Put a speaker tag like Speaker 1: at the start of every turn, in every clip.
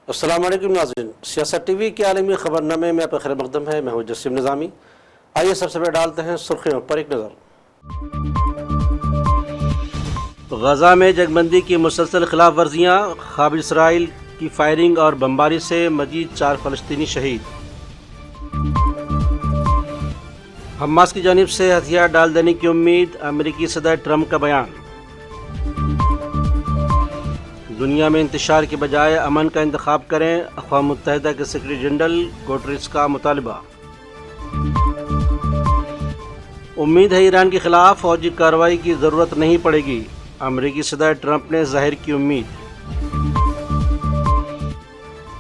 Speaker 1: السلام علیکم ناظرین، سیاست ٹی وی کے عالمی خبرنامے میں آپ کا خیر مقدم ہے۔ میں ہوں جسیم نظامی۔ آئیے سب سے پہلے ڈالتے ہیں سرخیوں پر ایک نظر۔ غزہ میں جنگ بندی کی مسلسل خلاف ورزیاں، قابل اسرائیل کی فائرنگ اور بمباری سے مزید 4 فلسطینی شہید۔ حماس کی جانب سے ہتھیار ڈال دینے کی امید، امریکی صدر ٹرمپ کا بیان۔ دنیا میں انتشار کے بجائے امن کا انتخاب کریں، اقوام متحدہ کے سیکرٹری جنرل گوٹریس کا مطالبہ۔ امید ہے ایران کے خلاف فوجی کارروائی کی ضرورت نہیں پڑے گی، امریکی صدر ٹرمپ نے ظاہر کی امید۔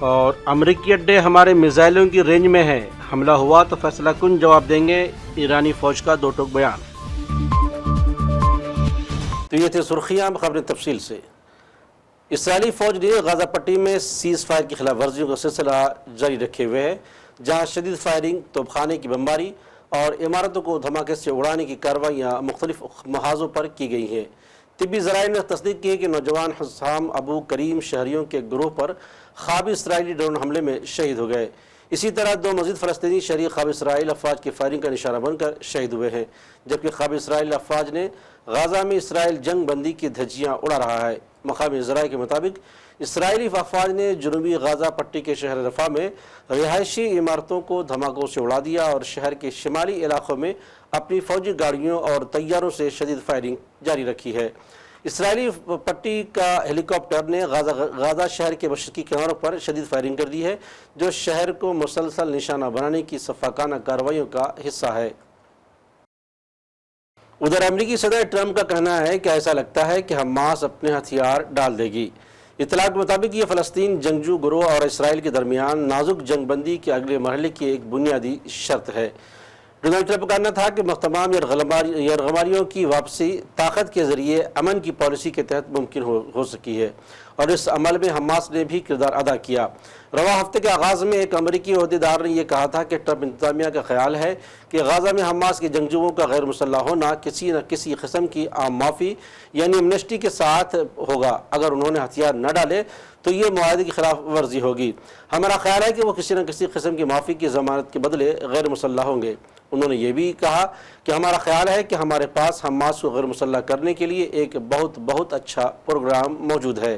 Speaker 1: اور امریکی اڈے ہمارے میزائلوں کی رینج میں ہے، حملہ ہوا تو فیصلہ کن جواب دیں گے، ایرانی فوج کا 2 ٹوک بیان۔ تو یہ تھے سرخیاں، خبریں تفصیل سے۔ اسرائیلی فوج نے غزہ پٹی میں سیز فائر کی خلاف ورزیوں کا سلسلہ جاری رکھے ہوئے ہے، جہاں شدید فائرنگ، توپ خانے کی بمباری اور عمارتوں کو دھماکے سے اڑانے کی کارروائیاں مختلف محاذوں پر کی گئی ہیں۔ طبی ذرائع نے تصدیق کی ہے کہ نوجوان حسام ابو کریم شہریوں کے گروہ پر خوابی اسرائیلی ڈرون حملے میں شہید ہو گئے۔ اسی طرح 2 مزید فلسطینی شہری خوابی اسرائیل افواج کی فائرنگ کا نشانہ بن کر شہید ہوئے ہیں، جبکہ خوابی اسرائیل افواج نے غزہ میں اسرائیل جنگ بندی کی دھجیاں اڑا رہا ہے۔ مقامی ذرائع کے مطابق اسرائیلی افواج نے جنوبی غزہ پٹی کے شہر رفح میں رہائشی عمارتوں کو دھماکوں سے اڑا دیا اور شہر کے شمالی علاقوں میں اپنی فوجی گاڑیوں اور طیاروں سے شدید فائرنگ جاری رکھی ہے۔ اسرائیلی پٹی کا ہیلی کاپٹر نے غزہ شہر کے مشرقی کناروں پر شدید فائرنگ کر دی ہے، جو شہر کو مسلسل نشانہ بنانے کی سفاکانہ کارروائیوں کا حصہ ہے۔ ادھر امریکی صدر ٹرمپ کا کہنا ہے کہ ایسا لگتا ہے کہ حماس اپنے ہتھیار ڈال دے گی۔ اطلاع کے مطابق یہ فلسطین جنگجو گروہ اور اسرائیل کے درمیان نازک جنگ بندی کے اگلے مرحلے کی ایک بنیادی شرط ہے۔ ڈونلڈ ٹرمپ کا کہنا تھا کہ تمام یرغمالیوں کی واپسی طاقت کے ذریعے امن کی پالیسی کے تحت ممکن ہو سکی ہے، اور اس عمل میں حماس نے بھی کردار ادا کیا۔ رواں ہفتے کے آغاز میں ایک امریکی عہدیدار نے یہ کہا تھا کہ ٹرمپ انتظامیہ کا خیال ہے کہ غزہ میں حماس کے جنگجوؤں کا غیر مسلح ہونا کسی نہ کسی قسم کی عام معافی یعنی امنسٹی کے ساتھ ہوگا۔ اگر انہوں نے ہتھیار نہ ڈالے تو یہ معاہدے کی خلاف ورزی ہوگی۔ ہمارا خیال ہے کہ وہ کسی نہ کسی قسم کی معافی کی ضمانت کے بدلے غیر مسلح ہوں گے۔ انہوں نے یہ بھی کہا کہ ہمارا خیال ہے کہ ہمارے پاس حماس کو غیر مسلح کرنے کے لیے ایک بہت اچھا پروگرام موجود ہے۔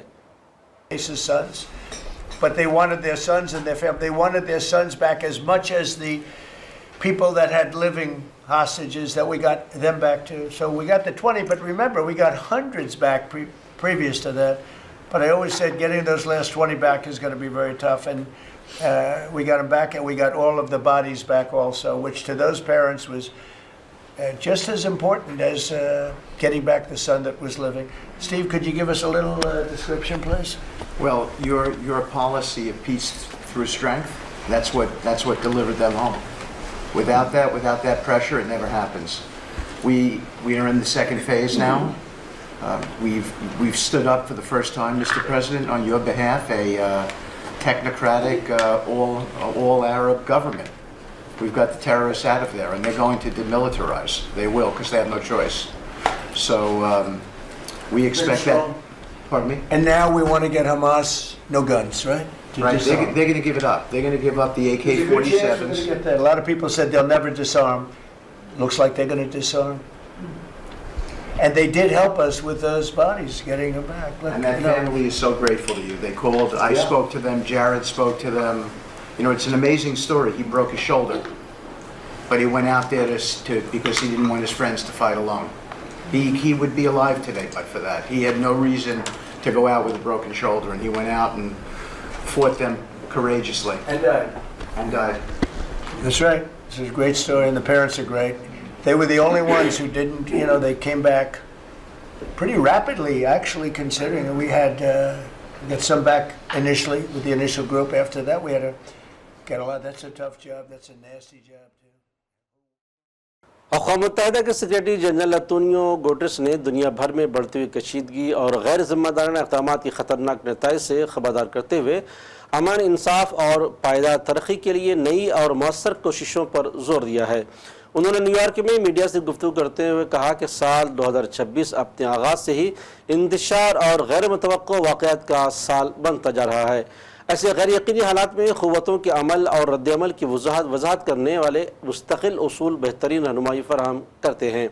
Speaker 2: But they wanted their sons and their family. They wanted their sons back as much as the people that had living hostages, that we got them back too. So we got the 20, but remember, we got hundreds back previous to that. But I always said getting those last 20 back is going to be very tough. And we got them back, and we got all of the bodies back also, which to those parents was just as important as getting back the son that was living. Steve, could you give us a little description, please?
Speaker 3: Well, your policy of peace through strength, that's what delivered them home. Without that pressure, it never happens. We are in the second phase now. We've stood up for the first time, Mr. President, on your behalf, a technocratic, all Arab government. We've got the terrorists out of there, and they're going to demilitarize. They will, because they have no choice. So we expect that. Pardon me?
Speaker 2: And now we want to get Hamas no guns, right?
Speaker 3: Right. They're going to give it up. They're going to give up the AK-47s.
Speaker 2: A lot of people said they'll never disarm. Looks like they're going to disarm. And they did help us with those bodies, getting them back.
Speaker 3: And that family is so grateful to you. They called. I spoke to them. Jared spoke to them. You know, it's an amazing story. He broke his shoulder, but he went out there because he didn't want his friends to fight alone. He would be alive today but for that. He had no reason to go out with a broken shoulder, and he went out and fought them courageously.
Speaker 2: And died. That's right. This is a great story, and the parents are great. They were the only ones who didn't, they came back pretty rapidly, actually, considering we had got some back initially with the initial group. After that, we had to get a lot. That's a tough job. That's a nasty job, too.
Speaker 1: اقوام متحدہ کے secretary general انطونیو Guterres نے دنیا بھر میں بڑھتی ہوئی کشیدگی اور غیر ذمہ دارانہ اقدامات کی خطرناک نتائج سے خبردار کرتے ہوئے امن، انصاف اور پائیدار ترقی کے لیے نئی اور مؤثر کوششوں پر زور دیا ہے۔ انہوں نے نیو یارک میں میڈیا سے گفتگو کرتے ہوئے کہا کہ سال 2026 اپنے آغاز سے ہی انتشار اور غیر متوقع واقعات کا سال بنتا جا رہا ہے۔ ایسے غیر یقینی حالات میں قوتوں کے عمل اور رد عمل کی وضاحت کرنے والے مستقل اصول بہترین رہنمائی فراہم کرتے ہیں۔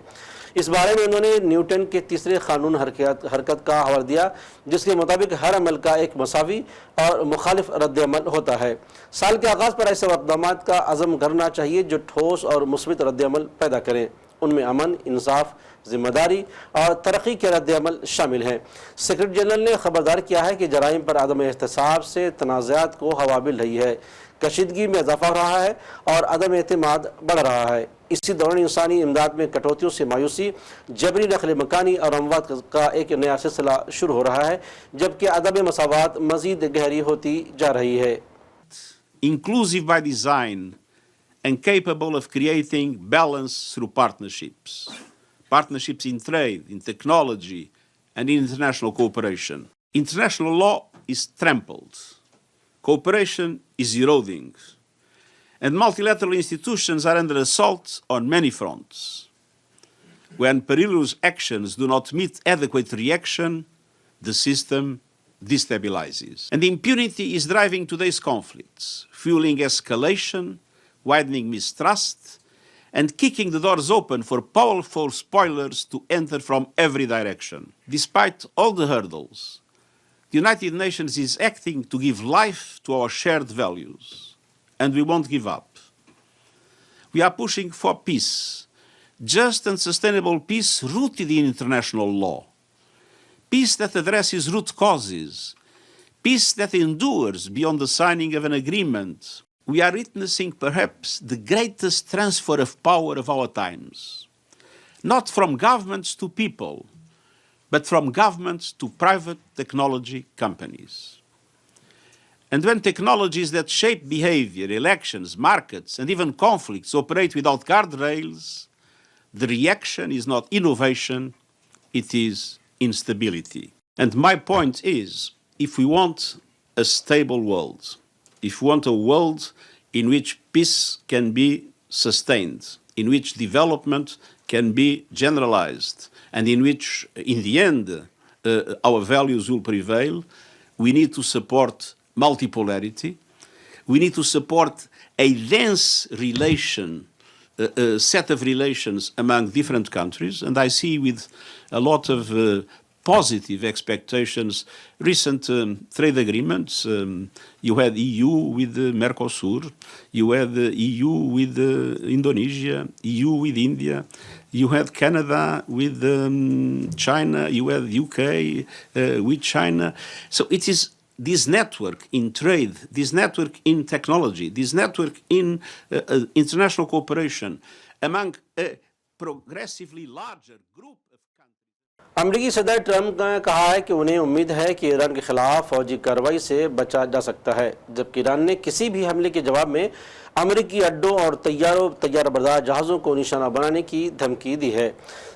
Speaker 1: اس بارے میں انہوں نے نیوٹن کے تیسرے قانون حرکت کا حوالہ دیا، جس کے مطابق ہر عمل کا ایک مساوی اور مخالف رد عمل ہوتا ہے۔ سال کے آغاز پر ایسے اقدامات کا عزم کرنا چاہیے جو ٹھوس اور مثبت رد عمل پیدا کریں۔ ان میں امن، انصاف، ذمہ داری اور ترقی کے رد عمل شامل ہیں۔ سیکرٹری جنرل نے خبردار کیا ہے کہ جرائم پر عدم احتساب سے تنازعات کو ہوا مل رہی ہے، کشیدگی میں اضافہ ہو رہا ہے اور عدم اعتماد بڑھ رہا ہے۔ اسی دوران انسانی امداد میں کٹوتیوں سے مایوسی، جبری نقل مکانی اور اموات کا ایک نیا سلسلہ شروع ہو رہا ہے، جبکہ عدم مساوات مزید گہری ہوتی جا رہی ہے۔
Speaker 4: Inclusive by design and capable of creating balance through partnerships. Partnerships in trade, in technology, and in international cooperation. International law is trampled. Cooperation is eroding. And multilateral institutions are under assault on many fronts. When perilous actions do not meet adequate reaction, the system destabilizes. And impunity is driving today's conflicts, fueling escalation, widening mistrust, and kicking the doors open for powerful spoilers to enter from every direction. Despite all the hurdles, the United Nations is acting to give life to our shared values, and we won't give up. We are pushing for peace, just and sustainable peace rooted in international law, peace that addresses root causes, peace that endures beyond the signing of an agreement. We are witnessing perhaps the greatest transfer of power of our times, not from governments to people, but from governments to private technology companies. And when technologies that shape behavior, elections, markets, and even conflicts operate without guardrails, the reaction is not innovation, it is instability. And my point is, if we want a stable world, if we want a world in which peace can be sustained, in which development can be generalized, and in which, in the end, our values will prevail, we need to support multipolarity. We need to support a dense set of relations among different countries. And I see with a lot of positive expectations recent trade agreements. You had EU with Mercosur, you had EU with Indonesia, EU with India, you had Canada with China, you had UK with China. So it is this network in trade, this network in technology, this network in international cooperation among a progressively larger group of countries.
Speaker 1: امریکی صدر Trump نے کہا ہے کہ انہیں امید ہے کہ ایران کے خلاف فوجی کارروائی سے بچا جا سکتا ہے، جبکہ ایران نے کسی بھی حملے کے جواب میں امریکی اڈوں اور طیارہ بردار جہازوں کو نشانہ بنانے کی دھمکی دی ہے۔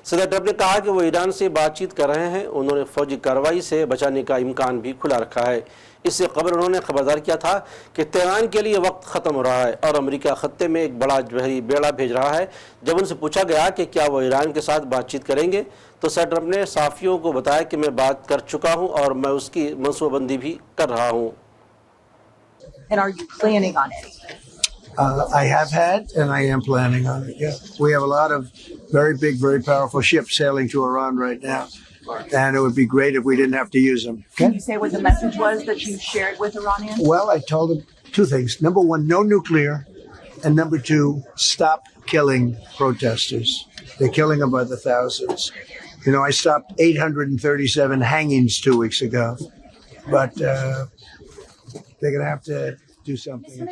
Speaker 1: صدر ٹرمپ نے کہا کہ وہ ایران سے بات چیت کر رہے ہیں، انہوں نے فوجی کارروائی سے بچانے کا امکان بھی کھلا رکھا ہے۔ اس سے قبل انہوں نے خبردار کیا تھا کہ تیران کے لیے وقت ختم ہو رہا ہے اور امریکہ خطے میں ایک بڑا بحری بیڑا بھیج رہا ہے۔ جب ان سے پوچھا گیا کہ کیا وہ ایران کے ساتھ بات چیت کریں گے تو صدر ٹرمپ نے صحافیوں کو بتایا کہ میں بات کر چکا ہوں اور میں اس کی منصوبہ بندی بھی کر رہا ہوں۔
Speaker 5: And are you planning on it?
Speaker 2: I have had, and I am planning on it, yeah. We have a lot of very big, very powerful ships sailing to Iran right now, and it would be great if we didn't have to use them.
Speaker 5: Can you say what the message was that you shared with Iranians?
Speaker 2: Well, I told them two things. Number one, no nuclear, and number two, stop killing protesters. They're killing them by the thousands. You know, I stopped 837 hangings 2 weeks ago, but they're going to have to do something.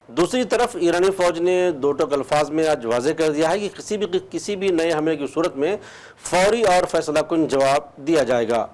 Speaker 1: دوسری طرف ایرانی فوج نے دو ٹوک الفاظ میں آج واضح کر دیا ہے کہ کسی بھی نئے حملے کی صورت میں فوری اور فیصلہ کن جواب دیا جائے گا۔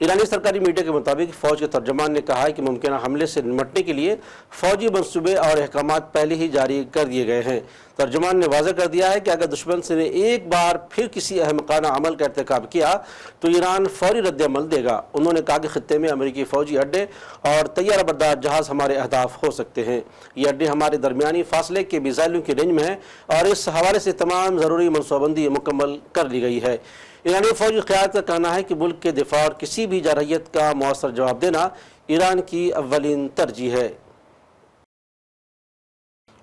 Speaker 1: ایرانی سرکاری میڈیا کے مطابق فوج کے ترجمان نے کہا ہے کہ ممکنہ حملے سے نمٹنے کے لیے فوجی منصوبے اور احکامات پہلے ہی جاری کر دیے گئے ہیں۔ ترجمان نے واضح کر دیا ہے کہ اگر دشمن سے نے ایک بار پھر کسی احمقانہ عمل کا ارتکاب کیا تو ایران فوری رد عمل دے گا۔ انہوں نے کہا کہ خطے میں امریکی فوجی اڈے اور طیارہ بردار جہاز ہمارے اہداف ہو سکتے ہیں۔ یہ اڈے ہمارے درمیانی فاصلے کے میزائلوں کی رینج میں ہیں اور اس حوالے سے تمام ضروری منصوبہ بندی مکمل کر لی گئی ہے۔ ایرانی فوجی قیادت کا کہنا ہے کہ ملک کے دفاع اور کسی بھی جارحیت کا مؤثر جواب دینا ایران کی اولین ترجیح ہے۔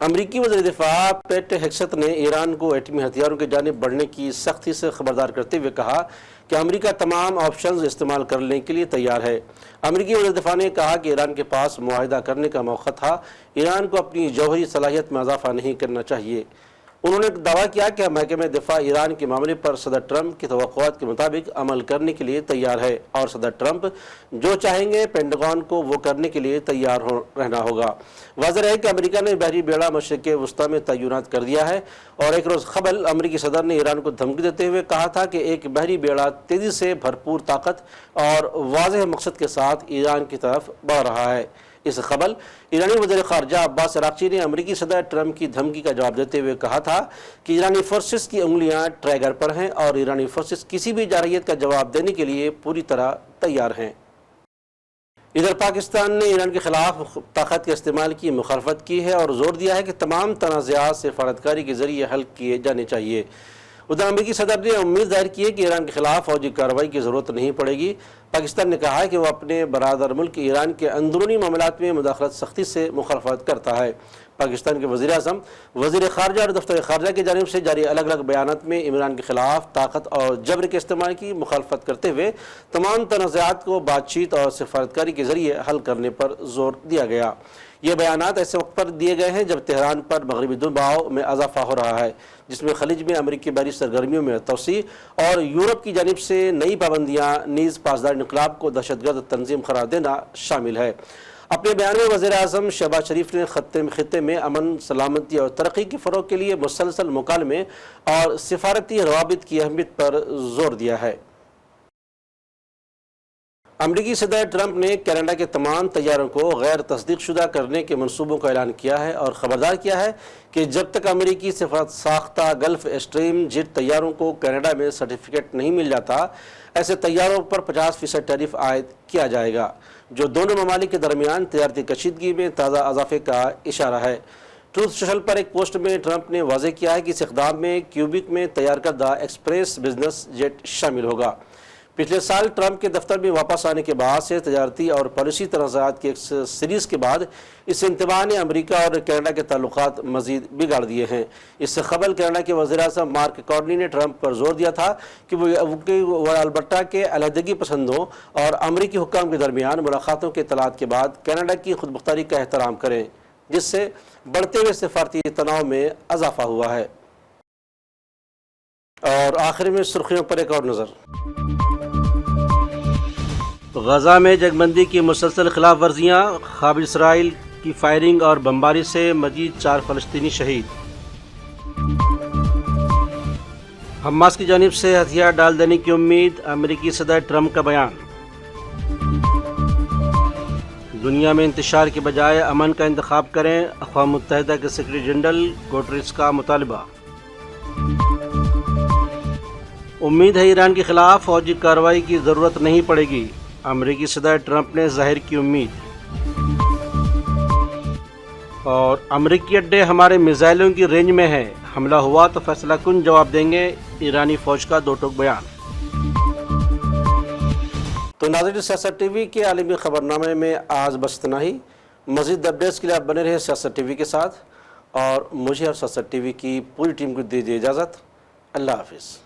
Speaker 1: امریکی وزیر دفاع پیٹ ہیگسیت نے ایران کو ایٹمی ہتھیاروں کی جانب بڑھنے کی سختی سے خبردار کرتے ہوئے کہا کہ امریکہ تمام آپشنز استعمال کرنے کے لیے تیار ہے۔ امریکی وزیر دفاع نے کہا کہ ایران کے پاس معاہدہ کرنے کا موقع تھا، ایران کو اپنی جوہری صلاحیت میں اضافہ نہیں کرنا چاہیے۔ انہوں نے دعویٰ کیا کہ محکمہ دفاع ایران کے معاملے پر صدر ٹرمپ کی توقعات کے مطابق عمل کرنے کے لیے تیار ہے اور صدر ٹرمپ جو چاہیں گے پینٹاگون کو وہ کرنے کے لیے تیار رہنا ہوگا۔ واضح ہے کہ امریکہ نے بحری بیڑا مشرق وسطیٰ میں تعینات کر دیا ہے اور ایک روز قبل امریکی صدر نے ایران کو دھمکی دیتے ہوئے کہا تھا کہ ایک بحری بیڑا تیزی سے بھرپور طاقت اور واضح مقصد کے ساتھ ایران کی طرف بڑھ رہا ہے۔ اس قبل ایرانی وزیر خارجہ عباس عراقچی نے امریکی صدر ٹرمپ کی دھمکی کا جواب دیتے ہوئے کہا تھا کہ ایرانی فورسز کی انگلیاں ٹریگر پر ہیں اور ایرانی فورسز کسی بھی جارحیت کا جواب دینے کے لیے پوری طرح تیار ہیں۔ ادھر پاکستان نے ایران کے خلاف طاقت کے استعمال کی مخالفت کی ہے اور زور دیا ہے کہ تمام تنازعات سفارتکاری کے ذریعے حل کیے جانے چاہیے۔ ادھر امریکی صدر نے امید ظاہر کی ہے کہ ایران کے خلاف فوجی کارروائی کی ضرورت نہیں پڑے گی۔ پاکستان نے کہا ہے کہ وہ اپنے برادر ملک ایران کے اندرونی معاملات میں مداخلت سختی سے مخالفت کرتا ہے۔ پاکستان کے وزیر اعظم، وزیر خارجہ اور دفتر خارجہ کی جانب سے جاری الگ الگ بیانات میں عمران کے خلاف طاقت اور جبر کے استعمال کی مخالفت کرتے ہوئے تمام تنازعات کو بات چیت اور سفارتکاری کے ذریعے حل کرنے پر زور دیا گیا۔ یہ بیانات ایسے وقت پر دیے گئے ہیں جب تہران پر مغربی دباؤ میں اضافہ ہو رہا ہے، جس میں خلیج میں امریکی بحری سرگرمیوں میں توسیع اور یورپ کی جانب سے نئی پابندیاں نیز پاسدار انقلاب کو دہشت گرد تنظیم قرار دینا شامل ہے۔ اپنے بیان میں وزیر اعظم شہباز شریف نے خطے میں امن، سلامتی اور ترقی کے فروغ کے لیے مسلسل مکالمے اور سفارتی روابط کی اہمیت پر زور دیا ہے۔ امریکی صدر ٹرمپ نے کینیڈا کے تمام طیاروں کو غیر تصدیق شدہ کرنے کے منصوبوں کا اعلان کیا ہے اور خبردار کیا ہے کہ جب تک امریکی ساختہ گلف اسٹریم جیٹ طیاروں کو کینیڈا میں سرٹیفکیٹ نہیں مل جاتا، ایسے طیاروں پر 50% ٹیرف عائد کیا جائے گا، جو دونوں ممالک کے درمیان تجارتی کشیدگی میں تازہ اضافے کا اشارہ ہے۔ ٹروتھ سوشل پر ایک پوسٹ میں ٹرمپ نے واضح کیا ہے کہ اس اقدام میں کیوبیک میں تیار کردہ ایکسپریس بزنس جیٹ شامل ہوگا۔ پچھلے سال ٹرمپ کے دفتر میں واپس آنے کے بعد سے تجارتی اور پالیسی تنازعات کی ایک سیریز کے بعد اس انتباہ نے امریکہ اور کینیڈا کے تعلقات مزید بگاڑ دیے ہیں۔ اس سے قبل کینیڈا کے وزیر اعظم مارک کارنی نے ٹرمپ پر زور دیا تھا کہ وہ البرٹا کے علیحدگی پسندوں اور امریکی حکام کے درمیان ملاقاتوں کے اطلاعات کے بعد کینیڈا کی خود مختاری کا احترام کریں، جس سے بڑھتے ہوئے سفارتی تناؤ میں اضافہ ہوا ہے۔ اور آخر میں سرخیوں پر ایک اور نظر۔ غزہ میں جنگ بندی کی مسلسل خلاف ورزیاں، خواب اسرائیل کی فائرنگ اور بمباری سے مزید 4 فلسطینی شہید۔ حماس کی جانب سے ہتھیار ڈال دینے کی امید، امریکی صدر ٹرمپ کا بیان۔ دنیا میں انتشار کے بجائے امن کا انتخاب کریں، اقوام متحدہ کے سیکرٹری جنرل گوٹریس کا مطالبہ۔ امید ہے ایران کے خلاف فوجی کارروائی کی ضرورت نہیں پڑے گی، امریکی صدر ٹرمپ نے ظاہر کی امید۔ اور امریکی اڈے ہمارے میزائلوں کی رینج میں ہے، حملہ ہوا تو فیصلہ کن جواب دیں گے، ایرانی فوج کا 2 ٹوک بیان۔ تو ناظرین، سیاست ٹی وی کے عالمی خبرنامے میں آج بس اتنا ہی۔ مزید اپڈیٹس کے لیے آپ بنے رہے سیاست ٹی وی کے ساتھ، اور مجھے اور سیاست ٹی وی کی پوری ٹیم کو دیجیے اجازت۔ اللہ حافظ۔